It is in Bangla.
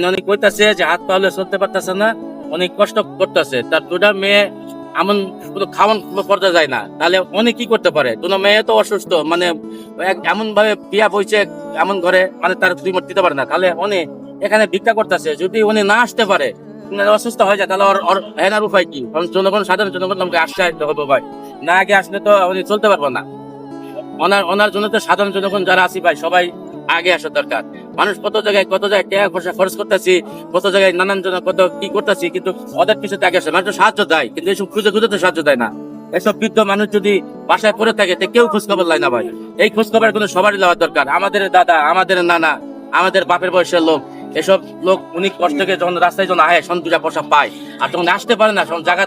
অনেক কইতাছে যে হাত পা হলে চলতে পারতেছে না, অনেক কষ্ট করতেছে। তার দুটা মেয়ে এমন কোনো খাওয়ান পর্যায়ে যায় না, তাহলে অনেক কি করতে পারে? কোনো মেয়ে তো অসুস্থ, মানে এমন ভাবে বিয়া বইছে এমন ঘরে, মানে তার দুই মত দিতে পারে না, তাহলে অনেক এখানে ভিক্ষা করতেছে। যদি উনি না আসতে পারে, অসুস্থ হয়ে যায়, তাহলে ওর হেনার উপায় কি? কারণ জনগণ, সাধারণ জনগণ আমাকে আসতে হবে ভাই, না আগে আসলে তো উনি চলতে পারবো না। ওনার জন্য তো সাধারণ জনগণ যারা আছি ভাই, সবাই আগে আসা দরকার। মানুষ কত জায়গায় টাকা পয়সা খরচ করতেছি, কত জায়গায় নানান জন কত কি করতেছি, কিন্তু ওদের পিছনে আগে আসে। মানুষ সাহায্য দেয়, কিন্তু এইসব খুঁজে খুঁজে তো সাহায্য দেয় না। এসব বৃদ্ধ মানুষ যদি বাসায় পড়ে থাকে, কেউ খোঁজ খবর লাই না ভাই। এই খোঁজ খবর কোনো সবারই নেওয়ার দরকার। আমাদের দাদা, আমাদের নানা, আমাদের বাপের বয়সের লোক, এসব লোক অনেক কষ্ট থেকে যখন রাস্তায় যখন আয়, সন দুটা পয়সা পায়, আর যখন আসতে পারে না, জায়গা